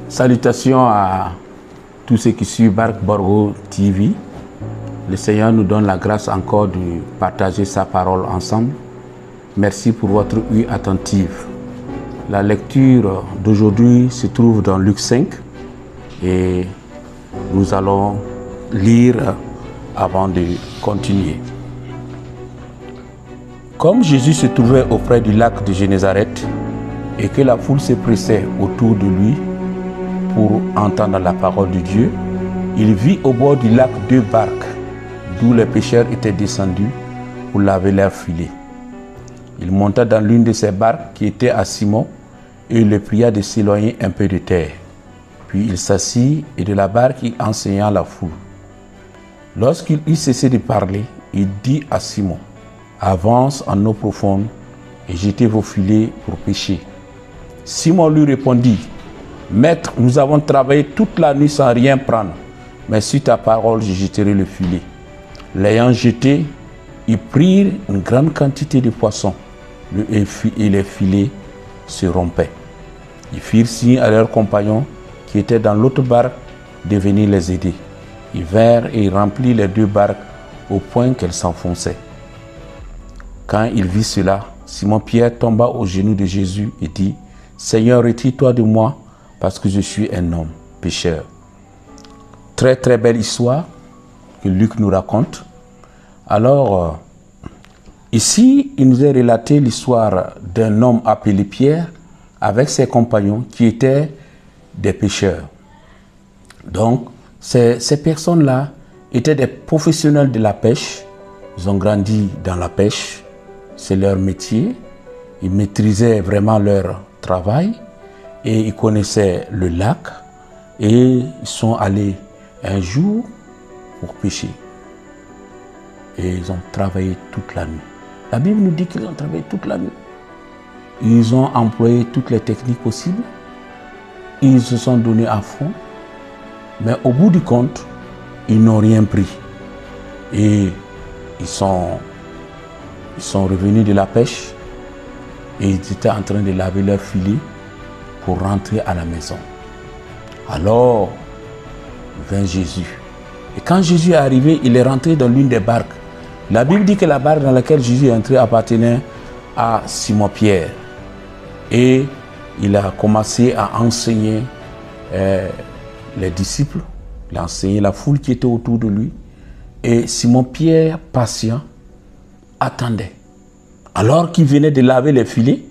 Salutations à tous ceux qui suivent Bark Borgo TV. Le Seigneur nous donne la grâce encore de partager sa parole ensemble. Merci pour votre œil attentive. La lecture d'aujourd'hui se trouve dans Luc 5 et nous allons lire avant de continuer. Comme Jésus se trouvait auprès du lac de Génézareth et que la foule se pressait autour de lui pour entendre la parole de Dieu, il vit au bord du lac 2 barques d'où les pêcheurs étaient descendus pour laver leurs filets. Il monta dans l'une de ces barques qui était à Simon et il le pria de s'éloigner un peu de terre. Puis il s'assit et de la barque il enseigna la foule. Lorsqu'il eut cessé de parler, il dit à Simon: avance en eau profonde et jetez vos filets pour pêcher. Simon lui répondit: Maître, nous avons travaillé toute la nuit sans rien prendre, mais sur ta parole, je jetterai le filet. L'ayant jeté, ils prirent une grande quantité de poissons et les filets se rompaient. Ils firent signe à leurs compagnons qui étaient dans l'autre barque de venir les aider. Ils vinrent et remplirent les 2 barques au point qu'elles s'enfonçaient. Quand il vit cela, Simon-Pierre tomba aux genoux de Jésus et dit: Seigneur, retire-toi de moi, parce que je suis un homme pécheur. Très très belle histoire que Luc nous raconte. Alors, ici, il nous est relaté l'histoire d'un homme appelé Pierre avec ses compagnons qui étaient des pêcheurs. Donc, ces personnes-là étaient des professionnels de la pêche. Ils ont grandi dans la pêche. C'est leur métier. Ils maîtrisaient vraiment leur travail et ils connaissaient le lac et ils sont allés un jour pour pêcher. Et ils ont travaillé toute la nuit. La Bible nous dit qu'ils ont travaillé toute la nuit. Ils ont employé toutes les techniques possibles. Ils se sont donnés à fond. Mais au bout du compte, ils n'ont rien pris. Et ils sont revenus de la pêche et ils étaient en train de laver leurs filets pour rentrer à la maison. Alors, vint Jésus. Et quand Jésus est arrivé, il est rentré dans l'une des barques. La Bible dit que la barque dans laquelle Jésus est entré appartenait à Simon-Pierre. Et il a commencé à enseigner les disciples. Il a enseigné la foule qui était autour de lui. Et Simon-Pierre, patient, attendait. Alors qu'il venait de laver les filets,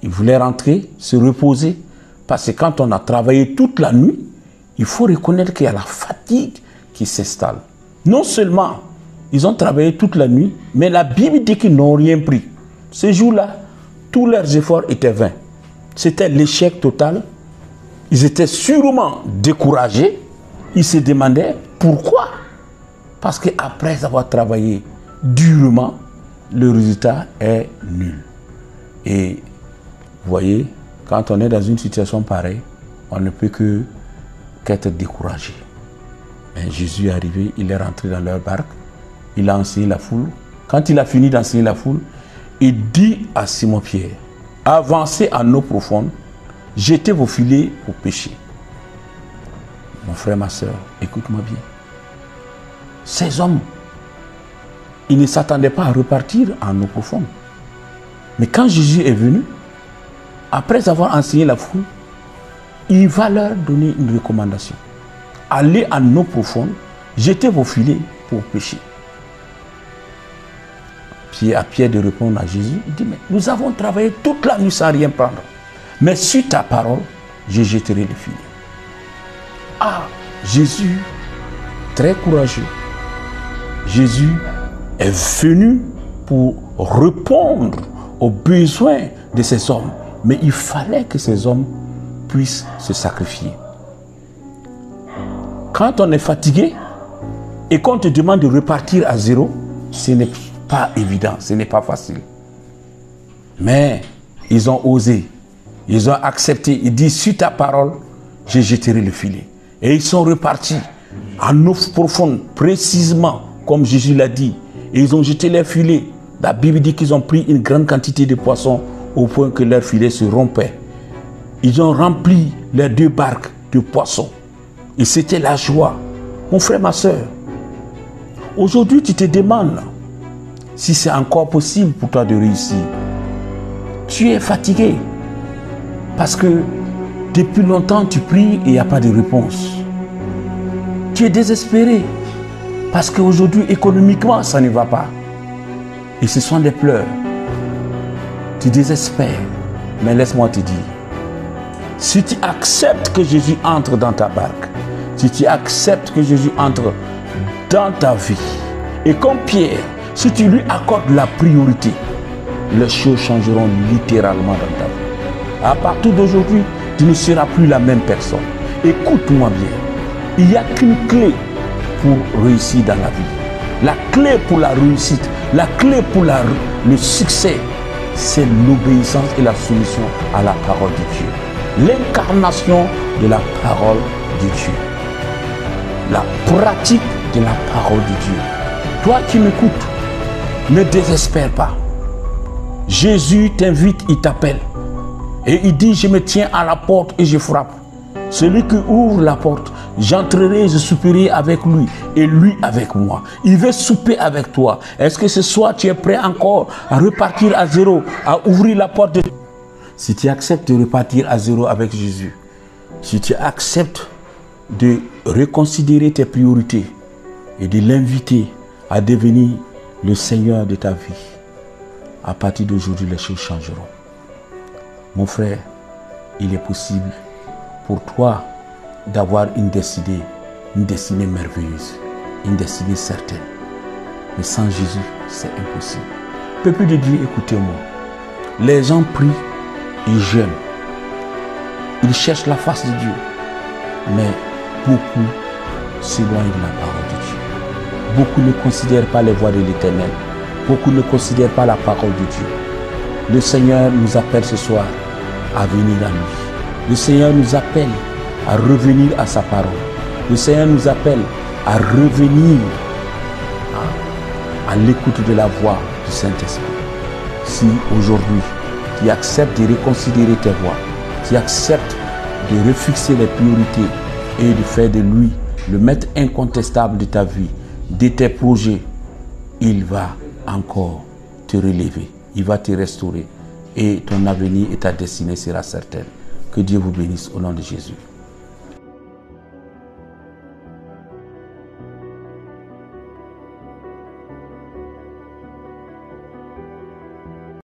il voulait rentrer, se reposer. Parce que quand on a travaillé toute la nuit, il faut reconnaître qu'il y a la fatigue qui s'installe. Non seulement ils ont travaillé toute la nuit, mais la Bible dit qu'ils n'ont rien pris. Ce jour-là, tous leurs efforts étaient vains. C'était l'échec total. Ils étaient sûrement découragés. Ils se demandaient pourquoi. Parce qu'après avoir travaillé durement, le résultat est nul. Et vous voyez, quand on est dans une situation pareille, on ne peut qu'être découragé. Mais Jésus est arrivé, il est rentré dans leur barque, il a enseigné la foule. Quand il a fini d'enseigner la foule, il dit à Simon-Pierre: avancez en eau profonde, jetez vos filets pour pêcher. Mon frère, ma soeur, écoute-moi bien. Ces hommes, ils ne s'attendaient pas à repartir en eau profonde. Mais quand Jésus est venu, après avoir enseigné la foule, il va leur donner une recommandation. Allez en eau profonde, jetez vos filets pour pêcher. Puis à Pierre de répondre à Jésus, il dit: mais nous avons travaillé toute la nuit sans rien prendre. Mais sur ta parole, je jetterai le filet. Ah, Jésus, très courageux. Jésus est venu pour répondre aux besoins de ces hommes. Mais il fallait que ces hommes puissent se sacrifier. Quand on est fatigué et qu'on te demande de repartir à zéro, ce n'est pas évident, ce n'est pas facile. Mais ils ont osé, ils ont accepté. Ils disent: sur ta parole, je jetterai le filet. Et ils sont repartis en eau profonde, précisément comme Jésus l'a dit. Et ils ont jeté leurs filets. La Bible dit qu'ils ont pris une grande quantité de poissons au point que leurs filets se rompaient. Ils ont rempli les 2 barques de poissons. Et c'était la joie. Mon frère, ma soeur, aujourd'hui tu te demandes si c'est encore possible pour toi de réussir. Tu es fatigué parce que depuis longtemps tu pries et il n'y a pas de réponse. Tu es désespéré parce qu'aujourd'hui économiquement ça ne va pas. Et ce sont des pleurs. Tu désespères. Mais laisse-moi te dire, si tu acceptes que Jésus entre dans ta barque, si tu acceptes que Jésus entre dans ta vie, et comme Pierre, si tu lui accordes la priorité, les choses changeront littéralement dans ta vie. À partir d'aujourd'hui, tu ne seras plus la même personne. Écoute-moi bien. Il n'y a qu'une clé pour réussir dans la vie. La clé pour la réussite, la clé pour le succès, c'est l'obéissance et la soumission à la parole de Dieu. L'incarnation de la parole de Dieu. La pratique de la parole de Dieu. Toi qui m'écoutes, ne désespère pas. Jésus t'invite, il t'appelle. Et il dit, je me tiens à la porte et je frappe. Celui qui ouvre la porte, j'entrerai, je souperai avec lui et lui avec moi. Il veut souper avec toi. Est-ce que ce soir tu es prêt encore à repartir à zéro, à ouvrir la porte de... Si tu acceptes de repartir à zéro avec Jésus, si tu acceptes de reconsidérer tes priorités et de l'inviter à devenir le Seigneur de ta vie, à partir d'aujourd'hui, les choses changeront. Mon frère, il est possible pour toi d'avoir une destinée merveilleuse, une destinée certaine. Mais sans Jésus, c'est impossible. Peuple de Dieu, écoutez-moi. Les gens prient et jeûnent. Ils cherchent la face de Dieu. Mais beaucoup s'éloignent de la parole de Dieu. Beaucoup ne considèrent pas les voies de l'Éternel. Beaucoup ne considèrent pas la parole de Dieu. Le Seigneur nous appelle ce soir à venir à lui. Le Seigneur nous appelle à revenir à sa parole. Le Seigneur nous appelle à revenir à l'écoute de la voix du Saint-Esprit. Si aujourd'hui, tu acceptes de reconsidérer tes voies, tu acceptes de refixer les priorités et de faire de lui le maître incontestable de ta vie, de tes projets, il va encore te relever, il va te restaurer et ton avenir et ta destinée sera certaine. Que Dieu vous bénisse au nom de Jésus.